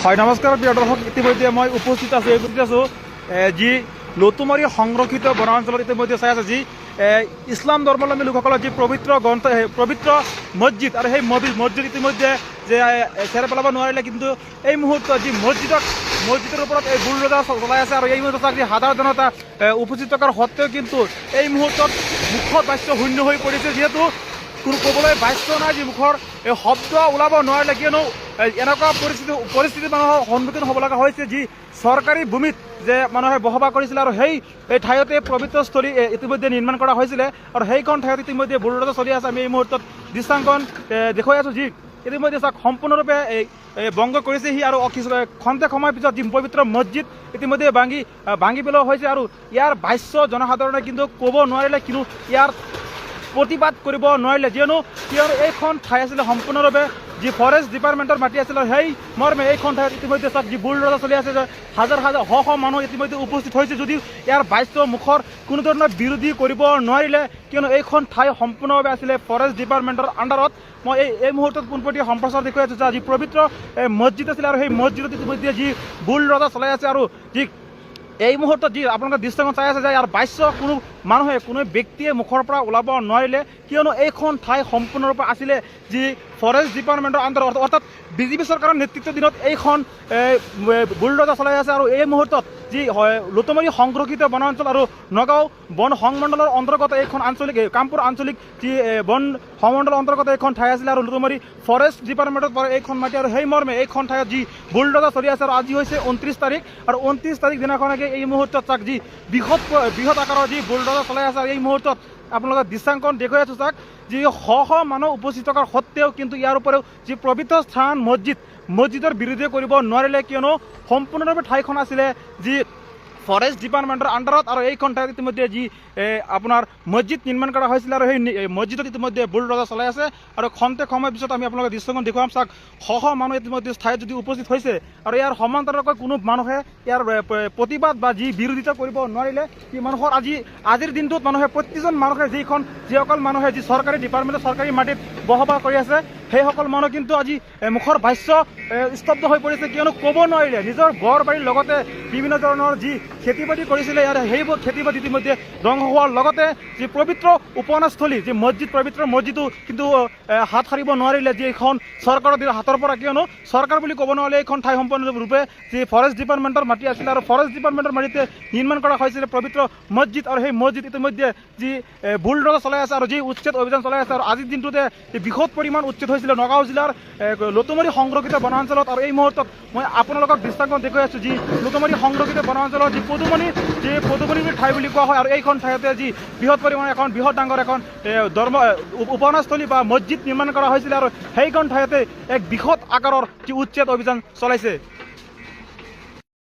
হয় নমস্কাৰ প্ৰিয় দৰ্শক, ইতিমধ্যে মই উপস্থিত আছোঁ যি লতুমাৰী সংৰক্ষিত বনাঞ্চলত ইতিমধ্যে চাই আছে যি ইছলাম ধৰ্মাৱলম্বী লোকসকলৰ যি পবিত্ৰ মছজিদ আৰু সেই মছজিদ ইতিমধ্যে যে চেৰ পেলাব নোৱাৰিলে, কিন্তু এই মুহূৰ্তত যি মছজিদৰ ওপৰত এই বুলডোজাৰ চলাই আছে আৰু এই মুহূৰ্তত যি সাধাৰণ জনতা উপস্থিত থকাৰ সত্ত্বেও কিন্তু এই মুহূৰ্তত মুখত বাক্য শূন্য হৈ পৰিছে, যিহেতু কোনো ক'বলৈ বাক্য নাই, যি মুখৰ শব্দ ওলাব নোৱাৰিলে, কিয়নো এনেকুৱা পৰিস্থিতি মানুহৰ সন্মুখীন হ'ব লগা হৈছে যি চৰকাৰী ভূমিত যে মানুহে বসবাস কৰিছিলে আৰু সেই ঠাইতে পবিত্ৰস্থলী ইতিমধ্যে নিৰ্মাণ কৰা হৈছিলে আৰু সেইখন ঠাইত ইতিমধ্যে বুলডোজাৰ চলি আছে। আমি এই মুহূৰ্তত দৃশ্যাংকন দেখুৱাই আছোঁ, যি ইতিমধ্যে চাওক সম্পূৰ্ণৰূপে ভংগ কৰিছে সি আৰু খন্তেক সময়ৰ পিছত যি পবিত্ৰ মছজিদ ইতিমধ্যে ভাঙি পেলোৱা হৈছে আৰু ইয়াৰ ভাষ্য জনসাধাৰণে কিন্তু ক'ব নোৱাৰিলে, কিন্তু ইয়াৰ প্ৰতিবাদ কৰিব নোৱাৰিলে, কিয়নো এইখন ঠাই আছিলে সম্পূৰ্ণৰূপে যি ফৰেষ্ট ডিপাৰ্টমেণ্টৰ মাটি আছিল। সেই মৰ্মে এইখন ঠাইত ইতিমধ্যে চাওক যি বুলডোজাৰ চলি আছে, হাজাৰ মানুহ ইতিমধ্যে উপস্থিত হৈছে, যদিও ইয়াৰ ভাষ্য মুখৰ কোনো ধৰণৰ বিৰোধী কৰিব নোৱাৰিলে, কিয়নো এইখন ঠাই সম্পূৰ্ণভাৱে আছিলে ফৰেষ্ট ডিপাৰ্টমেণ্টৰ আণ্ডাৰত। মই এই মুহূৰ্তত পোনপটীয়া সম্প্ৰচাৰ দেখুৱাই আছোঁ যি পবিত্ৰ মছজিদ আছিলে আৰু সেই মছজিদত ইতিমধ্যে যি বুলডোজাৰ চলাই আছে আৰু যি এই মুহূৰ্তত যি আপোনালোকে দৃশ্যখন চাই আছে যে ইয়াৰ ভাষ্য কোনো ব্যক্তিয়ে মুখৰ পৰা ওলাব নোৱাৰিলে, কিয়নো এইখন ঠাই সম্পূৰ্ণৰূপে আছিলে যি ফৰেষ্ট ডিপাৰ্টমেণ্টৰ আণ্ডাৰত, অৰ্থাৎ বিজেপি চৰকাৰৰ নেতৃত্বৰ দিনত এইখন বুলডোজাৰ চলাই আছে। আৰু এই মুহূৰ্তত যি লতুমাৰী সংৰক্ষিত বনাঞ্চল আৰু নগাঁও বন সংমণ্ডলৰ অন্তৰ্গত এইখন কামপুৰ আঞ্চলিক যি বন সংমণ্ডলৰ অন্তৰ্গত এইখন ঠাই আছিলে আৰু লতুমাৰী ফৰেষ্ট ডিপাৰ্টমেণ্টত পৰে এইখন মাটি, আৰু সেই মৰ্মে এইখন ঠাইত যি বুলডোজাৰ চলি আছে আৰু আজি হৈছে 29 তাৰিখ আৰু 29 তাৰিখ দিনাখনকে এই মুহূৰ্তত চাওক যি বৃহৎ আকাৰৰ যি বুলডোজাৰ চলাই আছে। আৰু এই মুহূৰ্তত আপোনালোকে দৃশ্যাংকন দেখুৱাই আছোঁ চাওক যি মানুহ উপস্থিত থকাৰ সত্ত্বেও কিন্তু ইয়াৰ উপৰিও যি পবিত্ৰ স্থান মছজিদৰ বিৰোধী কৰিব নোৱাৰিলে, কিয়নো সম্পূৰ্ণৰূপে ঠাইখন আছিলে যি ফৰেষ্ট ডিপাৰ্টমেণ্টৰ আণ্ডাৰত আৰু এইখন ঠাইত ইতিমধ্যে যি আপোনাৰ মছজিদ নিৰ্মাণ কৰা হৈছিলে আৰু সেই মছজিদত ইতিমধ্যে বুলডোজাৰ চলাই আছে আৰু খন্তেক সময়ৰ পিছত আমি আপোনালোকে দৃশ্যখন দেখুৱাম। চাওক মানুহ ইতিমধ্যে ঠাইত যদি উপস্থিত হৈছে আৰু ইয়াৰ সমান্তৰালকৈ কোনো মানুহে ইয়াৰ প্ৰতিবাদ বা যি বিৰোধিতা কৰিব নোৱাৰিলে। কি মানুহৰ আজিৰ দিনটোত প্ৰত্যেকজন মানুহে যিসকল মানুহে যি চৰকাৰী ডিপাৰ্টমেণ্টৰ চৰকাৰী মাটিত বসবাস কৰি আছে, সেইসকল মানুহ কিন্তু আজি মুখৰ ভাষ্য স্তব্ধ হৈ পৰিছে, কিয়নো ক'ব নোৱাৰিলে। নিজৰ ঘৰ বাৰীৰ লগতে বিভিন্ন ধৰণৰ যি খেতি বাতি কৰিছিলে ইয়াৰ সেইবোৰ খেতি বাতি ইতিমধ্যে ধ্বংস হোৱাৰ লগতে যি পবিত্ৰ উপাসনাস্থলী যি পবিত্ৰ মছজিদো কিন্তু হাত সাৰিব নোৱাৰিলে যি এইখন চৰকাৰৰ হাতৰ পৰা, কিয়নো চৰকাৰ বুলি ক'ব নোৱাৰিলে এইখন ঠাই সম্পূৰ্ণৰূপে যি ফৰেষ্ট ডিপাৰ্টমেণ্টৰ মাটি আছিলে আৰু ফৰেষ্ট ডিপাৰ্টমেণ্টৰ মাটিতে নিৰ্মাণ কৰা হৈছিলে পবিত্ৰ মছজিদ। আৰু সেই মছজিদ ইতিমধ্যে যি বুলডোজাৰ চলাই আছে আৰু যি উচ্ছেদ অভিযান চলাই আছে, আৰু আজিৰ দিনটোতে বৃহৎ পৰিমাণ উচ্ছেদ হৈছিলে নগাঁও জিলাৰ লতুমাৰী সংৰক্ষিত বনাঞ্চলত। আৰু এই মুহূৰ্তত মই আপোনালোকক দৃষ্টান্তখন দেখুৱাই আছোঁ যি লতুমাৰী সংৰক্ষিত বনাঞ্চলৰ যি পদুমণি ঠাই বুলি কোৱা হয়, আৰু এইখন ঠাইতে যি বৃহৎ পৰিমাণৰ বৃহৎ ডাঙৰ এখন উপাসনাস্থলী বা মছজিদ নিৰ্মাণ কৰা হৈছিলে আৰু সেইখন ঠাইতে এক বৃহৎ আকাৰৰ যি উচ্ছেদ অভিযান চলাইছে।